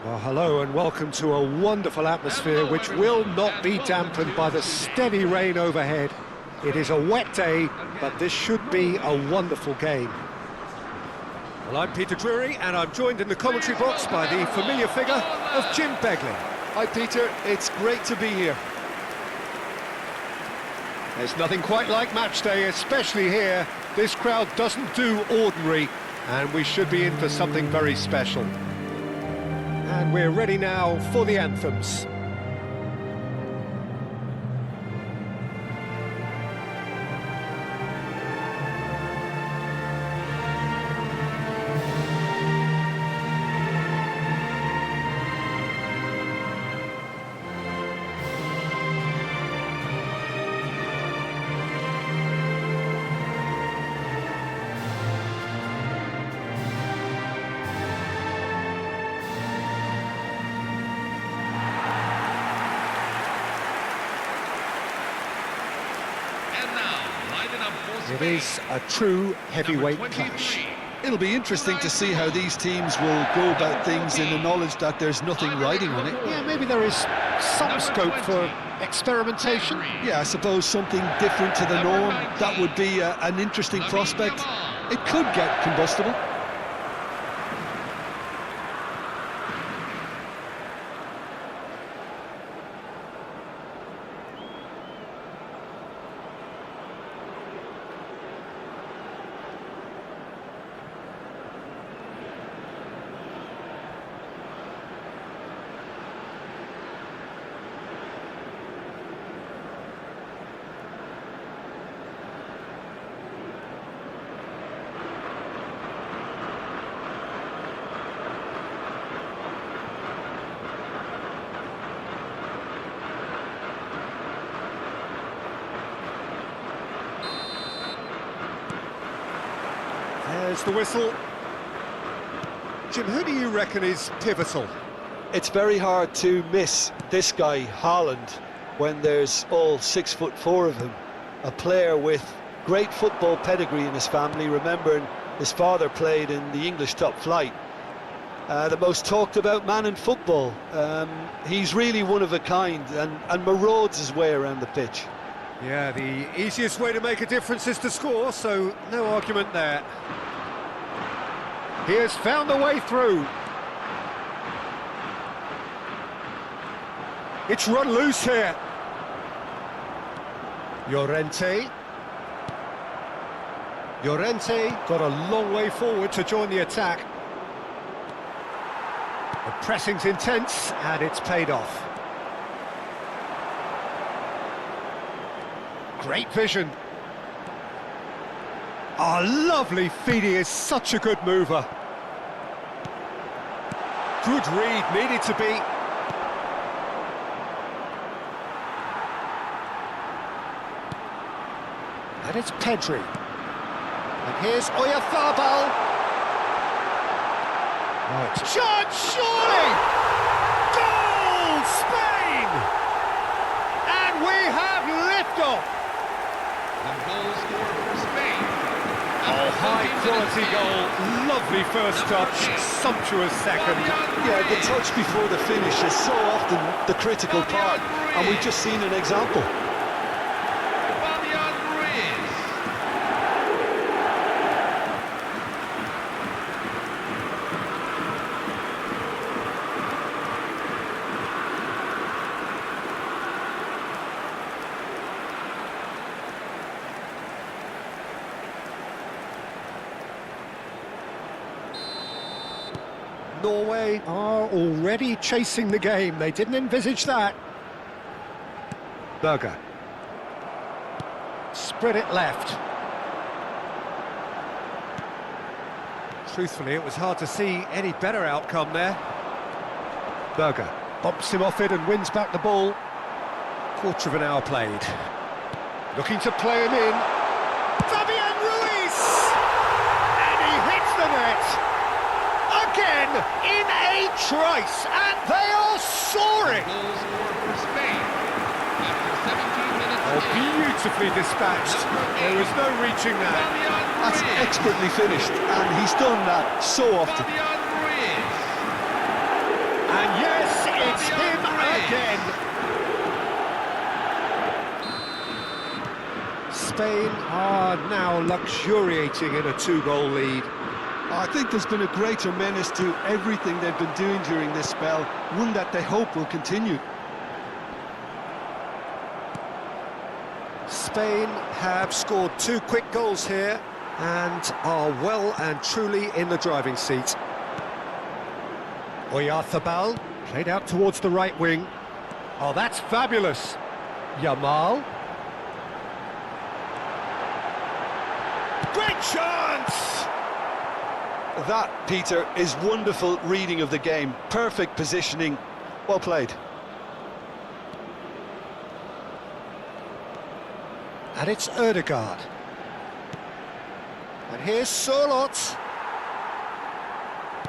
Well, hello and welcome to a wonderful atmosphere which will not be dampened by the steady rain overhead. It is a wet day, but this should be a wonderful game. Well, I'm Peter Drury, and I'm joined in the commentary box by the familiar figure of Jim Beglin. Hi Peter, it's great to be here. There's nothing quite like match day, especially here. This crowd doesn't do ordinary, and we should be in for something very special. And we're ready now for the anthems. It is a true heavyweight clash. It'll be interesting to see how these teams will go about things in the knowledge that there's nothing riding on it. Yeah, maybe there is some scope for experimentation. Yeah, I suppose something different to the norm. That would be an interesting prospect. It could get combustible. There's the whistle. Jim, who do you reckon is pivotal? It's very hard to miss this guy, Haaland, when there's all 6'4" of him. A player with great football pedigree in his family, remembering his father played in the English top flight. The most talked about man in football. He's really one of a kind and marauds his way around the pitch. Yeah, the easiest way to make a difference is to score, so no argument there. He has found a way through. It's run loose here. Llorente got a long way forward to join the attack. The pressing's intense, and it's paid off. Great vision. Oh, lovely feed. He is such a good mover. Good read, needed to be. And it's Pedri. And here's Oyarzabal. Oh, it's chance, surely! Goal, Spain! And we have liftoff. Oh, high-quality goal, lovely first touch, sumptuous second. Yeah, the touch before the finish is so often the critical part, and we've just seen an example. Norway are already chasing the game. They didn't envisage that. Berger. Spread it left. Truthfully, it was hard to see any better outcome there. Berger bumps him off it and wins back the ball. Quarter of an hour played. Looking to play him in. Fabian Ruiz! And he hits the net! Again, in a trice, and they are soaring! Oh, beautifully dispatched. There was no reaching that. That's expertly finished, and he's done that so often. And yes, it's him again. Spain are now luxuriating in a 2-goal lead. I think there's been a greater menace to everything they've been doing during this spell, one that they hope will continue. Spain have scored 2 quick goals here and are well and truly in the driving seat. Oyarzabal played out towards the right wing. Oh, that's fabulous. Yamal. Great chance! That, Peter, is wonderful reading of the game. Perfect positioning. Well played. And it's Ødegaard. And here's Sørloth.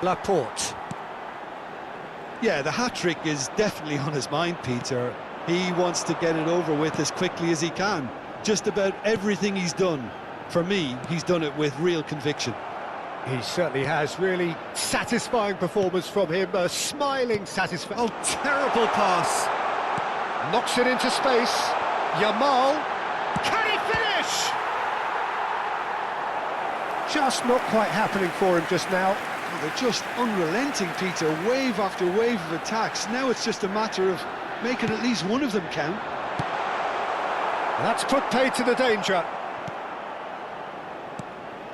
Laporte. Yeah, the hat-trick is definitely on his mind, Peter. He wants to get it over with as quickly as he can. Just about everything he's done, for me, he's done it with real conviction. He certainly has. Really satisfying performance from him. A smiling satisfaction. Oh, terrible pass. Knocks it into space. Yamal. Can he finish? Just not quite happening for him just now. Oh, they're just unrelenting, Peter. Wave after wave of attacks. Now it's just a matter of making at least one of them count. That's put paid to the danger.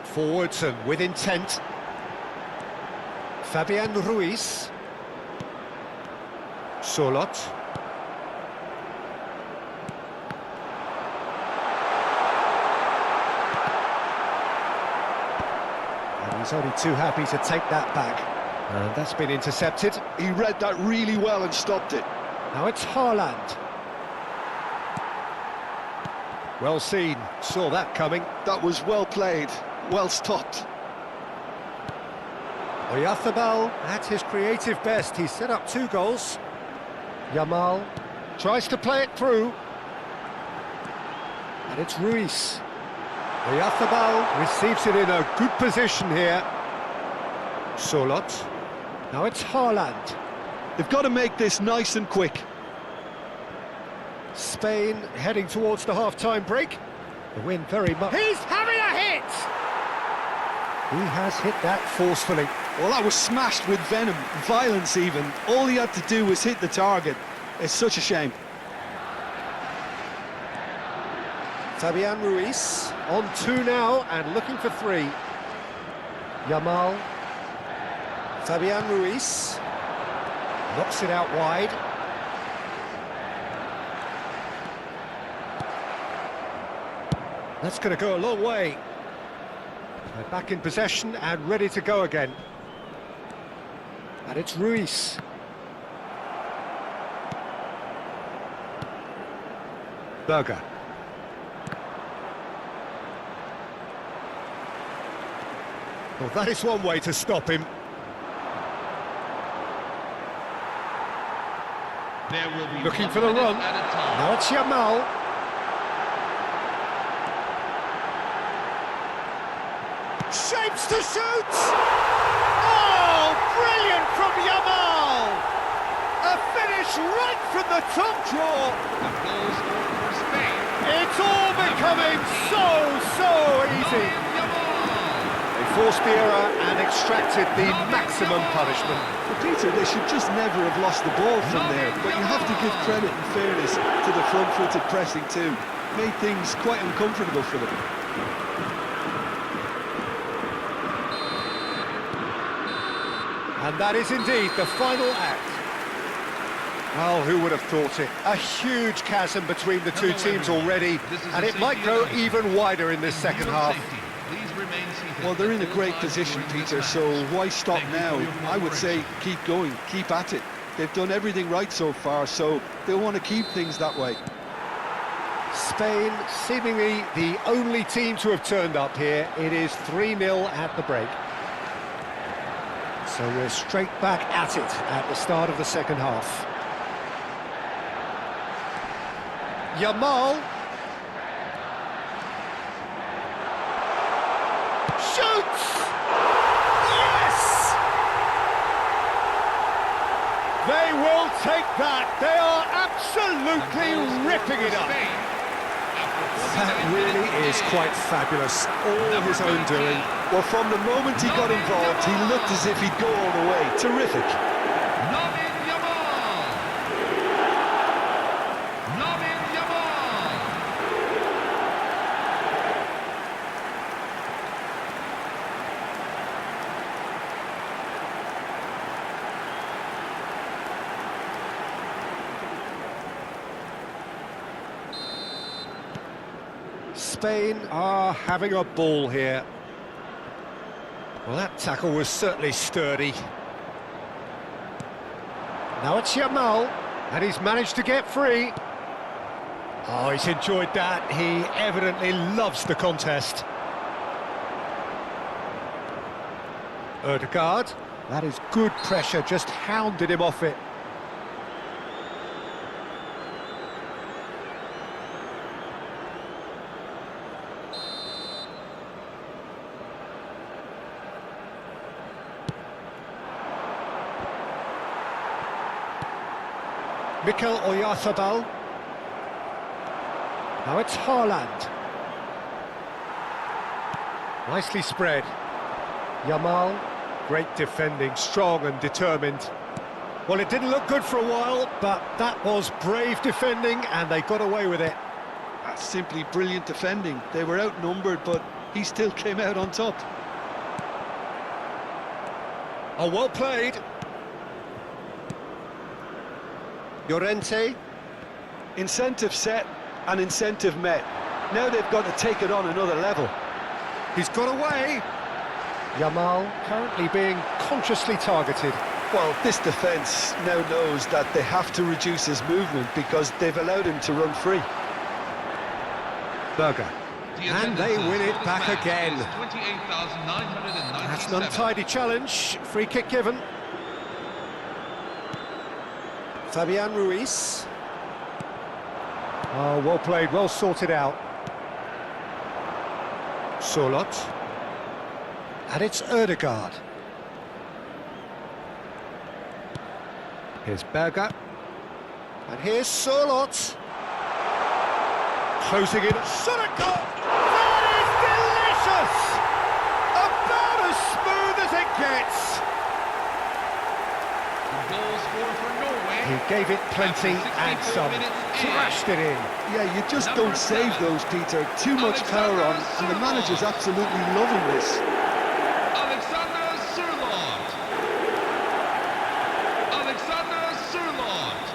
Forwards and with intent. Fabian Ruiz. Sørloth. And he's only too happy to take that back. And that's been intercepted. He read that really well and stopped it. Now it's Haaland. Well seen, saw that coming. That was well played, well stopped. Oyarzabal at his creative best. He set up 2 goals. Yamal tries to play it through. And it's Ruiz. Oyarzabal receives it in a good position here. Sørloth. Now it's Haaland. They've got to make this nice and quick. Spain heading towards the half-time break. The win very much. He's having a hit! He has hit that forcefully. Well, that was smashed with venom, violence even. All he had to do was hit the target. It's such a shame. Fabian Ruiz on 2 now and looking for 3. Yamal. Fabian Ruiz knocks it out wide. That's going to go a long way. They're back in possession and ready to go again. And it's Ruiz. Berger. Well, that is one way to stop him. There will be looking for the run. Now it's Yamal. Shapes to shoot! Oh, brilliant from Yamal! A finish right from the top draw. The goal scored for Spain. It's all becoming so easy. They forced the error and extracted the maximum punishment. But Peter, they should just never have lost the ball from there, but you have to give credit and fairness to the front-footed pressing too. Made things quite uncomfortable for them. And that is indeed the final act. Well, who would have thought it? A huge chasm between the two teams already, and it might grow even wider in this second half. Well, they're in a great position, Peter, so why stop now? I would say keep going, keep at it. They've done everything right so far, so they'll want to keep things that way. Spain, seemingly the only team to have turned up here. It is 3-0 at the break. So we're straight back at it at the start of the second half. Yamal. Shoots! Yes! take that. They are absolutely ripping it up. That really is quite fabulous. All his own doing. Well, from the moment he got involved, he looked as if he'd go all the way. Terrific. Spain are having a ball here. Well, that tackle was certainly sturdy. Now it's Yamal, and he's managed to get free. Oh, he's enjoyed that. He evidently loves the contest. Ødegaard, that is good pressure, just hounded him off it. Mikel Oyarzabal. Now it's Haaland. Nicely spread. Yamal, great defending, strong and determined. Well, it didn't look good for a while, but that was brave defending and they got away with it. That's simply brilliant defending. They were outnumbered, but he still came out on top. Oh, well played. Llorente. Incentive set and incentive met. Now they've got to take it on another level. He's got away. Yamal currently being consciously targeted. Well, this defence now knows that they have to reduce his movement because they've allowed him to run free. Berger. And they win it back again. That's an untidy challenge. Free kick given. Fabian Ruiz. Oh, well played, well sorted out. Solot. And it's Ødegaard. Here's Berger. And here's Solot. Closing in. Ødegaard! That is delicious! About as smooth as it gets. Goal scorer for Norway. He gave it plenty and some. Crashed it in. Yeah, you just don't save those, Peter. Too much power on, and the manager's absolutely loving this. Alexander Sørloth. Alexander Sørloth.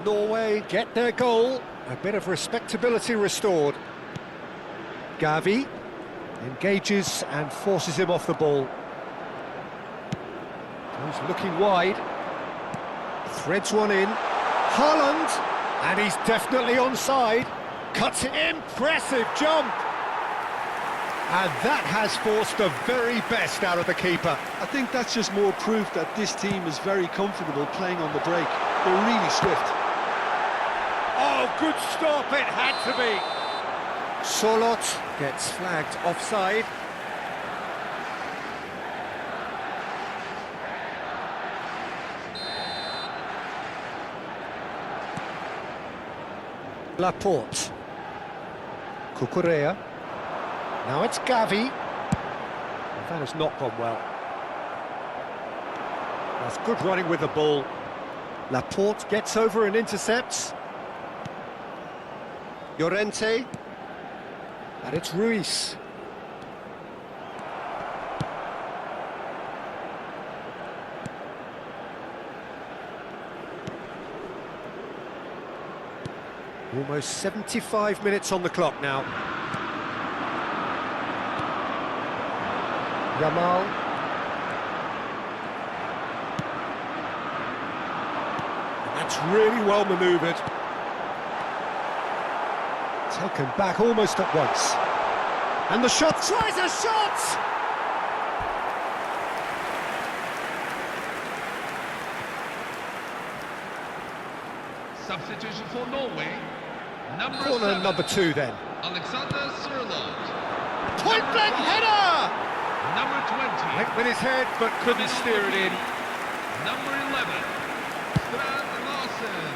Norway get their goal. A bit of respectability restored. Gavi engages and forces him off the ball. He's looking wide. Threads one in. Haaland, and he's definitely onside. Cuts it. Impressive jump. And that has forced the very best out of the keeper. I think that's just more proof that this team is very comfortable playing on the break. They're really swift. Oh, good stop, it had to be. Solot gets flagged offside. Laporte. Cucurella. Now it's Gavi. That has not gone well. That's good running with the ball. Laporte gets over and intercepts. Llorente, and it's Ruiz. Almost 75 minutes on the clock now. Yamal. And that's really well manoeuvred. Taken back almost at once. And the shot, tries a shot! Substitution for Norway. Number Corner 7. number 2 then. Alexander Sørloth. Point blank header! Number 20. Went with his head but couldn't steer it in. Number 11. Strand Larsen.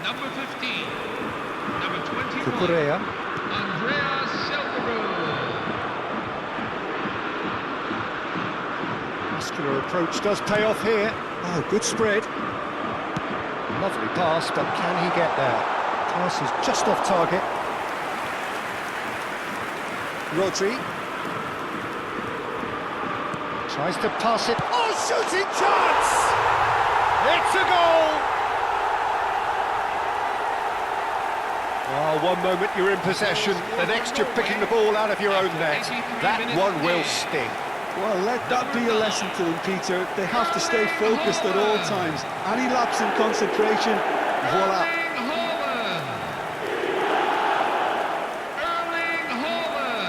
Number 15. Number 21. Kukurea. Andreas Schelderud. Muscular approach does pay off here. Oh, good spread. Lovely pass, but can he get there? Pass is just off target. Rodri. Tries to pass it. Oh, shooting chance! It's a goal! Oh, one moment you're in possession, the next you're picking the ball out of your own net. That one will sting. Well, let that be a lesson to them, Peter. They have to stay focused at all times. Any lapse in concentration, voila. Erling Haaland.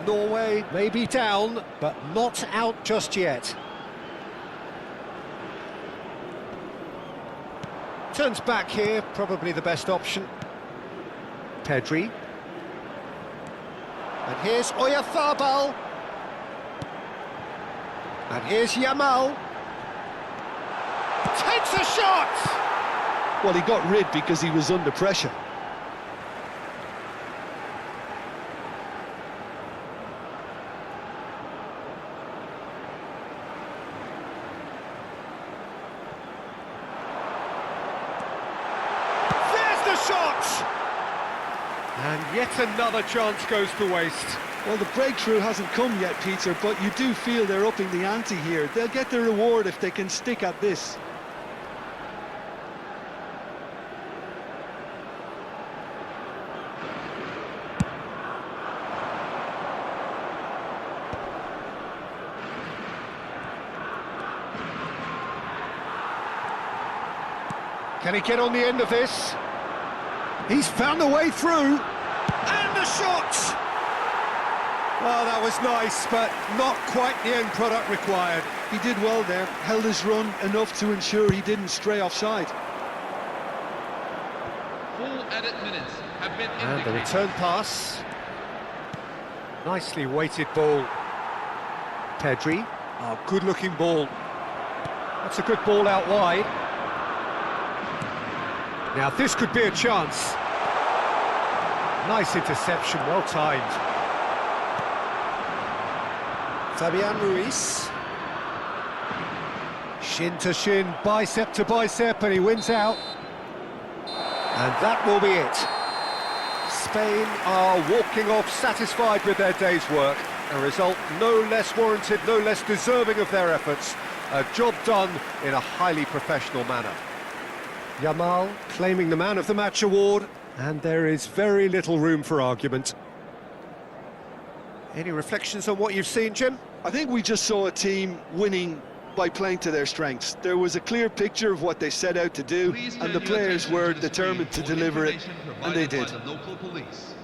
Norway may be down, but not out just yet. Turns back here, probably the best option. Pedri. And here's Oyarzabal. And here's Yamal. Takes a shot! Well, he got rid because he was under pressure. There's the shot! And yet another chance goes to waste. Well, the breakthrough hasn't come yet, Peter, but you do feel they're upping the ante here. They'll get the reward if they can stick at this. Can he get on the end of this? He's found a way through. And a shot! Oh, that was nice, but not quite the end product required. He did well there, held his run enough to ensure he didn't stray offside. Full edit minutes have been indicated. And the return pass. Nicely weighted ball. Pedri. Oh, good-looking ball. That's a good ball out wide. Now, this could be a chance. Nice interception, well timed. Fabian Ruiz. Shin to shin, bicep to bicep, and he wins out. And that will be it. Spain are walking off satisfied with their day's work. A result no less warranted, no less deserving of their efforts. A job done in a highly professional manner. Yamal claiming the Man of the Match award, and there is very little room for argument. Any reflections on what you've seen, Jim? I think we just saw a team winning by playing to their strengths. There was a clear picture of what they set out to do, Please and turn the your players attention were to the determined to screen for deliver it, information and they provided did. by the local police.